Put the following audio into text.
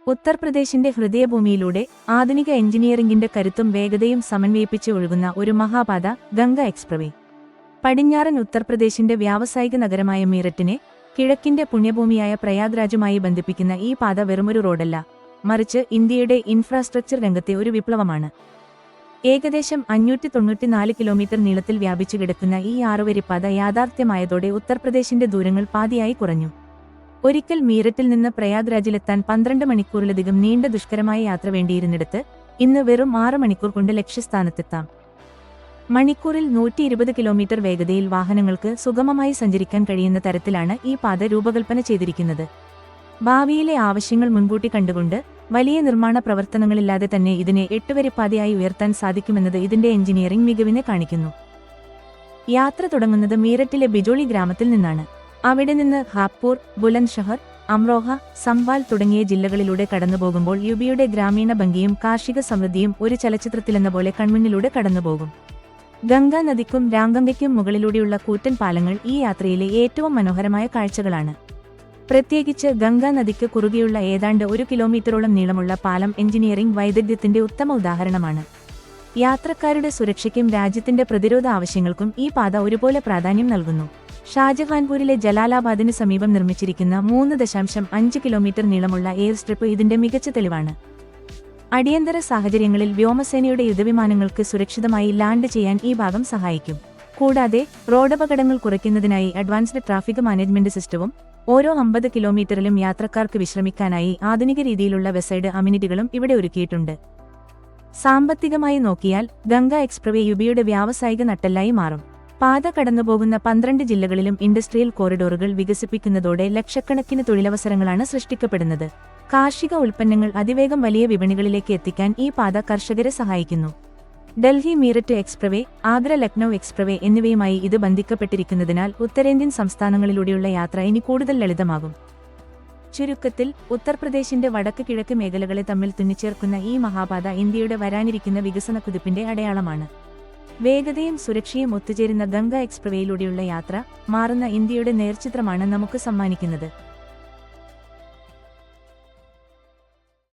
ഉത്തർപ്രദേശിന്റെ ഹൃദയഭൂമിയിലൂടെ ആധുനിക എഞ്ചിനീയറിംഗിന്റെ കരുത്തും വേഗതയും സമന്വയിപ്പിച്ച് ഒഴുകുന്ന ഒരു മഹാപാത ഗംഗ എക്സ്പ്രവേ. പടിഞ്ഞാറൻ ഉത്തർപ്രദേശിന്റെ വ്യാവസായിക നഗരമായ മീററ്റിനെ കിഴക്കിന്റെ പുണ്യഭൂമിയായ പ്രയാഗ്രാജുമായി ബന്ധിപ്പിക്കുന്ന ഈ പാത വെറുമൊരു റോഡല്ല, മറിച്ച് ഇന്ത്യയുടെ ഇൻഫ്രാസ്ട്രക്ചർ രംഗത്തെ ഒരു വിപ്ലവമാണ്. ഏകദേശം 594 കിലോമീറ്റർ നീളത്തിൽ വ്യാപിച്ചു കിടക്കുന്ന ഈ ആറുവരിപ്പാത യാഥാർത്ഥ്യമായതോടെ ഉത്തർപ്രദേശിന്റെ ദൂരങ്ങൾ പാതിയായി കുറഞ്ഞു. ഒരിക്കൽ മീററ്റിൽ നിന്ന് പ്രയാഗ്രാജിലെത്താൻ 12 മണിക്കൂറിലധികം നീണ്ട ദുഷ്കരമായ യാത്ര വേണ്ടിയിരുന്നിടത്ത് ഇന്ന് വെറും 6 മണിക്കൂർ കൊണ്ട് ലക്ഷ്യസ്ഥാനത്തെത്താം. മണിക്കൂറിൽ 120 കിലോമീറ്റർ വേഗതയിൽ വാഹനങ്ങൾക്ക് സുഗമമായി സഞ്ചരിക്കാൻ കഴിയുന്ന തരത്തിലാണ് ഈ പാത രൂപകൽപ്പന ചെയ്തിരിക്കുന്നത്. ഭാവിയിലെ ആവശ്യങ്ങൾ മുൻകൂട്ടി കണ്ടുകൊണ്ട് വലിയ നിർമ്മാണ പ്രവർത്തനങ്ങളില്ലാതെ തന്നെ ഇതിനെ 8 വരിപ്പാതയായി ഉയർത്താൻ സാധിക്കുമെന്നത് ഇതിന്റെ എഞ്ചിനീയറിംഗ് മികവിനെ കാണിക്കുന്നു. യാത്ര തുടങ്ങുന്നത് മീററ്റിലെ ബിജോളി ഗ്രാമത്തിൽ നിന്നാണ്. അവിടെ നിന്ന് ഹാപ്പൂർ, ബുലന്ദ്ഷഹർ, അമ്രോഹ, സംബാൽ തുടങ്ങിയ ജില്ലകളിലൂടെ കടന്നുപോകുമ്പോൾ യുപിയുടെ ഗ്രാമീണ ഭംഗിയും കാർഷിക സമൃദ്ധിയും ഒരു ചലച്ചിത്രത്തിലെന്ന പോലെ കൺമുന്നിലൂടെ കടന്നുപോകും. ഗംഗാ നദിക്കും രാംഗംഗയ്ക്കും മുകളിലൂടെയുള്ള കൂറ്റൻ പാലങ്ങൾ ഈ യാത്രയിലെ ഏറ്റവും മനോഹരമായ കാഴ്ചകളാണ്. പ്രത്യേകിച്ച് ഗംഗാ നദിക്ക് കുറുകെയുള്ള ഏതാണ്ട് 1 കിലോമീറ്ററോളം നീളമുള്ള പാലം എഞ്ചിനീയറിംഗ് വൈദഗ്ധ്യത്തിന്റെ ഉത്തമ ഉദാഹരണമാണ്. യാത്രക്കാരുടെ സുരക്ഷയ്ക്കും രാജ്യത്തിന്റെ പ്രതിരോധ ആവശ്യങ്ങൾക്കും ഈ പാത ഒരുപോലെ പ്രാധാന്യം നൽകുന്നു. ഷാജഹാൻപൂരിലെ ജലാലാബാദിന് സമീപം നിർമ്മിച്ചിരിക്കുന്ന 3.5 കിലോമീറ്റർ നീളമുള്ള എയർ സ്ട്രിപ്പ് ഇതിന്റെ മികച്ച തെളിവാണ്. അടിയന്തര സാഹചര്യങ്ങളിൽ വ്യോമസേനയുടെ യുദ്ധവിമാനങ്ങൾക്ക് സുരക്ഷിതമായി ലാൻഡ് ചെയ്യാൻ ഈ ഭാഗം സഹായിക്കും. കൂടാതെ റോഡപകടങ്ങൾ കുറയ്ക്കുന്നതിനായി അഡ്വാൻസ്ഡ് ട്രാഫിക് മാനേജ്മെന്റ് സിസ്റ്റവും ഓരോ 50 കിലോമീറ്ററിലും യാത്രക്കാർക്ക് വിശ്രമിക്കാനായി ആധുനിക രീതിയിലുള്ള വെസൈഡ് അമ്യൂണിറ്റികളും ഇവിടെ ഒരുക്കിയിട്ടുണ്ട്. സാമ്പത്തികമായി നോക്കിയാൽ ഗംഗ എക്സ്പ്രവേ യുപിയുടെ വ്യാവസായിക നട്ടെല്ലായി മാറും. പാത കടന്നുപോകുന്ന 12 ജില്ലകളിലും ഇൻഡസ്ട്രിയൽ കോറിഡോറുകൾ വികസിപ്പിക്കുന്നതോടെ ലക്ഷക്കണക്കിന് തൊഴിലവസരങ്ങളാണ് സൃഷ്ടിക്കപ്പെടുന്നത്. കാർഷിക ഉൽപ്പന്നങ്ങൾ അതിവേഗം വലിയ വിപണികളിലേക്ക് എത്തിക്കാൻ ഈ പാത കർഷകരെ സഹായിക്കുന്നു. ഡൽഹി മീററ്റ് എക്സ്പ്രവേ, ആഗ്ര ലക്നൌ എക്സ്പ്രവേ എന്നിവയുമായി ഇത് ബന്ധിക്കപ്പെട്ടിരിക്കുന്നതിനാൽ ഉത്തരേന്ത്യൻ സംസ്ഥാനങ്ങളിലൂടെയുള്ള യാത്ര ഇനി കൂടുതൽ ലളിതമാകും. ചുരുക്കത്തിൽ, ഉത്തർപ്രദേശിന്റെ വടക്ക് കിഴക്ക് മേഖലകളെ തമ്മിൽ തുന്നിച്ചേർക്കുന്ന ഈ മഹാപാത ഇന്ത്യയുടെ വരാനിരിക്കുന്ന വികസന കുതിപ്പിന്റെ അടയാളമാണ്. വേഗതയും സുരക്ഷയും ഒത്തുചേരുന്ന ഗംഗ എക്സ്പ്രവേയിലൂടെയുള്ള യാത്ര മാറുന്ന ഇന്ത്യയുടെ നേർചിത്രമാണ് നമുക്ക് സമ്മാനിക്കുന്നത്.